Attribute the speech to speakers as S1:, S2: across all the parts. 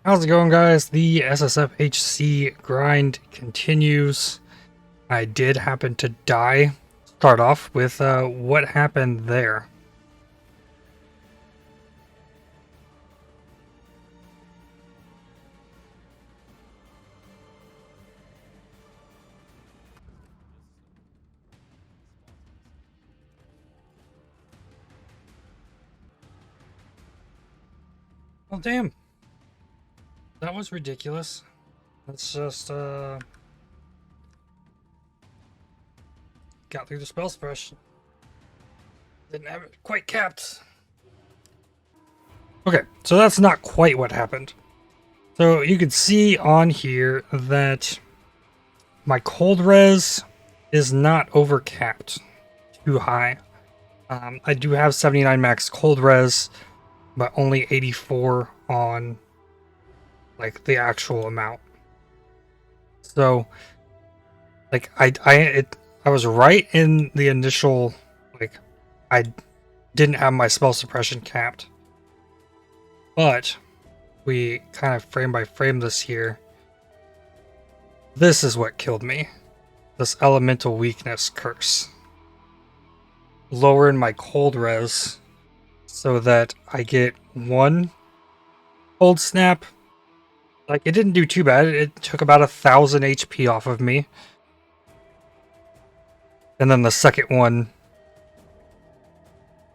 S1: How's it going, guys? The SSFHC grind continues. I did happen to die. Start off with what happened there. Well, damn. That was ridiculous. Let's just, got through the spell suppression. Didn't have it quite capped. Okay, so that's not quite what happened. So you can see on here that my cold res is not overcapped too high. I do have 79 max cold res, but only 84 on like the actual amount. So like I was right in the initial, like I didn't have my spell suppression capped. But we kind of frame by frame this here. This is what killed me. This elemental weakness curse. Lowering my cold res so that I get one cold snap. Like, it didn't do too bad. It took about 1,000 HP off of me. And then the second one,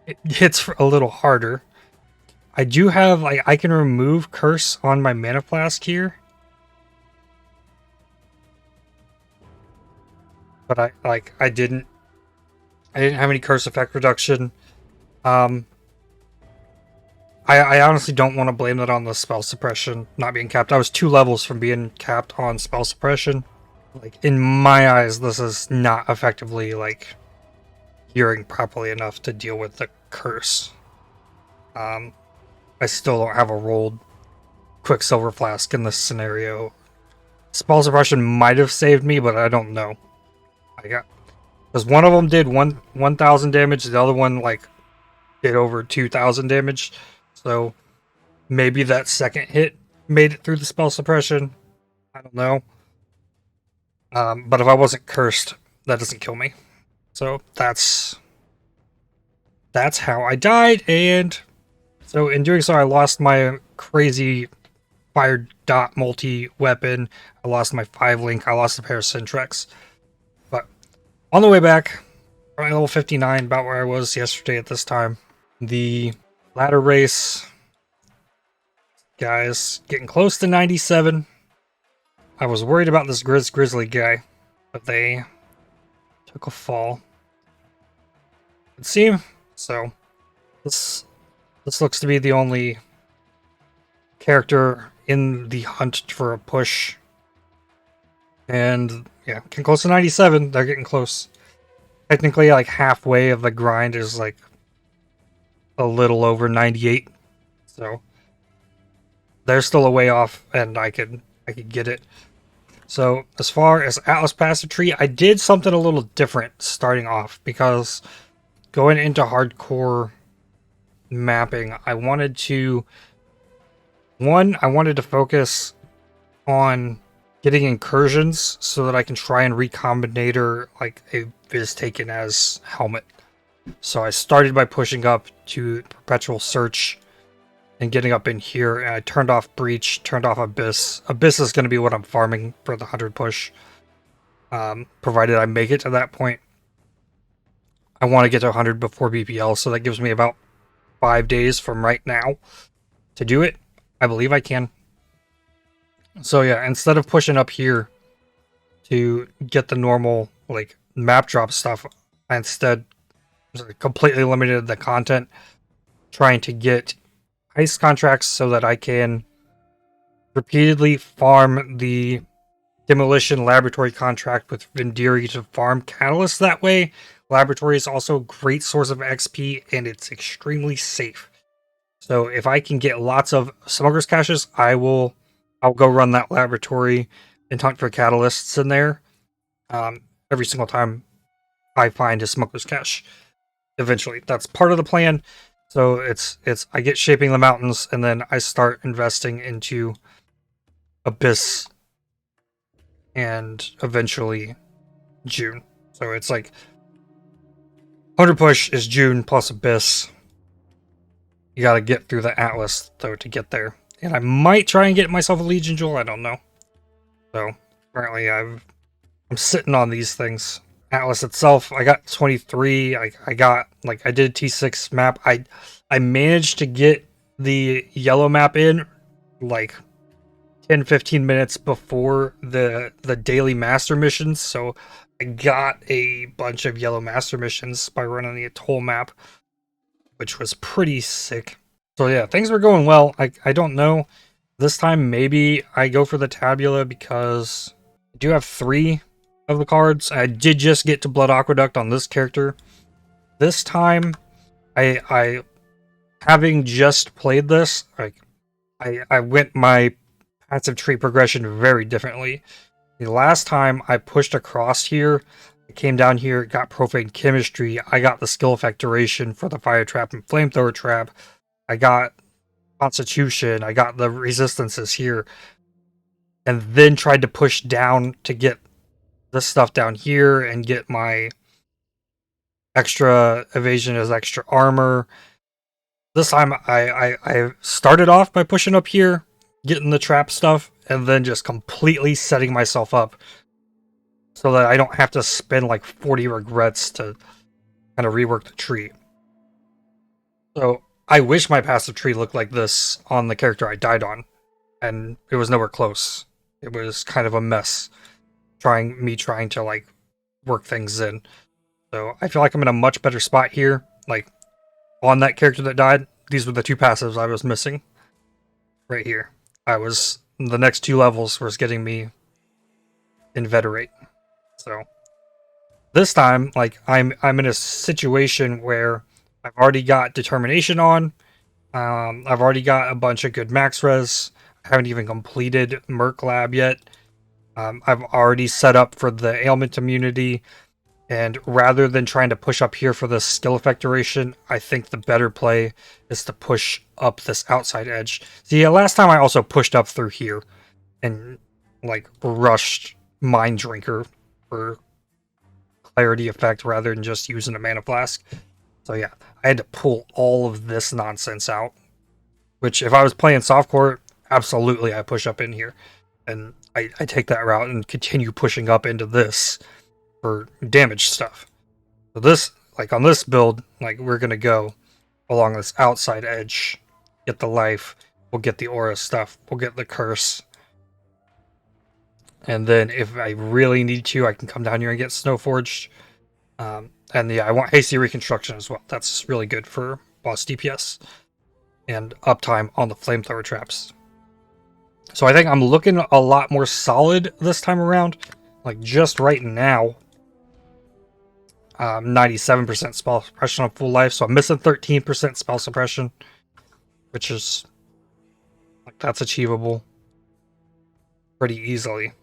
S1: it hits a little harder. I do have, like, I can remove curse on my mana flask here. But I didn't have any curse effect reduction. I honestly don't want to blame that on the spell suppression not being capped. I was 2 levels from being capped on spell suppression. Like, in my eyes, this is not effectively, like, hearing properly enough to deal with the curse. I still don't have a rolled Quicksilver Flask in this scenario. Spell suppression might have saved me, but I don't know. Because one of them did 1,000 damage, the other one, like, did over 2,000 damage. So maybe that second hit made it through the spell suppression. I don't know. But if I wasn't cursed, that doesn't kill me. So that's how I died. And so in doing so, I lost my crazy fire dot multi weapon. I lost my 5-link. I lost a pair of Sintrex. But on the way back, around level 59, about where I was yesterday at this time, the ladder race, guys, getting close to 97. I was worried about this Grizzly guy, but they took a fall. It seemed so. This looks to be the only character in the hunt for a push. And yeah, getting close to 97. They're getting close. Technically, like halfway of the grind is like a little over 98. So they're still a way off, and I could get it. So as far as Atlas Passive Tree, I did something a little different starting off, because going into hardcore mapping, I wanted to focus on getting incursions so that I can try and recombinator like a Viz taken as helmet. So I started by pushing up to Perpetual Search and getting up in here, and I turned off Breach, turned off Abyss. Abyss is going to be what I'm farming for the 100 push, provided I make it to that point. I want to get to 100 before BPL, so that gives me about 5 days from right now to do it. I believe I can. So yeah, instead of pushing up here to get the normal like map drop stuff, I instead completely limited the content, trying to get heist contracts so that I can repeatedly farm the demolition laboratory contract with Vendiri to farm catalysts that way. Laboratory is also a great source of XP, and it's extremely safe. So if I can get lots of smugglers caches, I'll go run that laboratory and hunt for catalysts in there. Every single time I find a smuggler's cache. Eventually, that's part of the plan. So it's I get shaping the mountains, and then I start investing into Abyss, and eventually June. So it's like 100 push is June plus Abyss. You gotta get through the Atlas, though, to get there. And I might try and get myself a Legion Jewel, I don't know. So, apparently I'm sitting on these things. Atlas itself, I got 23. I got, like, I did a T6 map. I managed to get the yellow map in, like, 10-15 minutes before the daily master missions, so I got a bunch of yellow master missions by running the atoll map, which was pretty sick. So yeah, things were going well. I don't know. This time maybe I go for the tabula because I do have 3 of the cards. I did just get to Blood Aqueduct on this character. This time, I having just played this, like I went my passive trait progression very differently. The last time I pushed across here, I came down here, got Profane Chemistry, I got the skill effect duration for the Fire Trap and Flamethrower Trap, I got Constitution, I got the resistances here, and then tried to push down to get this stuff down here and get my extra evasion as extra armor. This time I started off by pushing up here, getting the trap stuff, and then just completely setting myself up so that I don't have to spend like 40 regrets to kind of rework the tree. So I wish my passive tree looked like this on the character I died on, and it was nowhere close. It was kind of a mess trying to like work things in. So I feel like I'm in a much better spot here. Like on that character that died, these were the 2 passives I was missing right here. The next 2 levels was getting me Inveterate. So this time, like I'm in a situation where I've already got Determination on. I've already got a bunch of good max res. I haven't even completed Merc Lab yet. I've already set up for the ailment immunity. And rather than trying to push up here for the skill effect duration, I think the better play is to push up this outside edge. See, last time I also pushed up through here and like rushed Mind Drinker for clarity effect rather than just using a Mana Flask. So yeah, I had to pull all of this nonsense out. Which if I was playing softcore, absolutely I push up in here. And I take that route and continue pushing up into this for damage stuff. So this, like on this build, like we're gonna go along this outside edge, get the life, we'll get the aura stuff, we'll get the curse, and then if I really need to, I can come down here and get Snowforged. And yeah, I want hasty reconstruction as well. That's really good for boss DPS and uptime on the flamethrower traps. So I think I'm looking a lot more solid this time around. Like just right now, 97% spell suppression on full life, so I'm missing 13% spell suppression, which is like that's achievable pretty easily.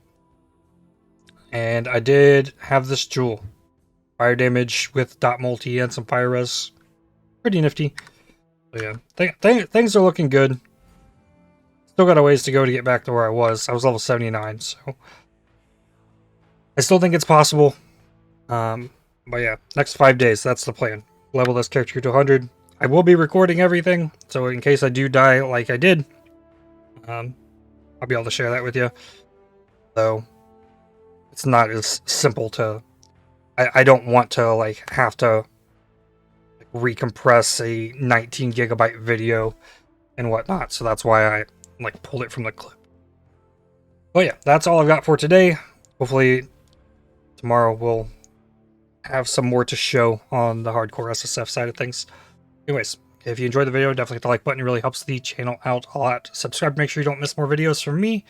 S1: And I did have this jewel, fire damage with dot multi and some fire res, pretty nifty. So yeah, things are looking good. Still got a ways to go to get back to where I was. I was level 79, so I still think it's possible. But yeah, next 5 days, that's the plan. Level this character to 100. I will be recording everything, so in case I do die like I did, I'll be able to share that with you. So it's not as simple to... I don't want to like have to like, recompress a 19 gigabyte video and whatnot, so that's why I like pulled it from the clip. But yeah, that's all I've got for today. Hopefully tomorrow we'll have some more to show on the hardcore SSF side of things. Anyways, if you enjoyed the video, definitely hit the like button. It really helps the channel out a lot. Subscribe to make sure you don't miss more videos from me.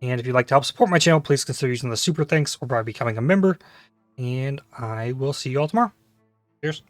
S1: And if you'd like to help support my channel, please consider using the super thanks or by becoming a member. And I will see you all tomorrow. Cheers.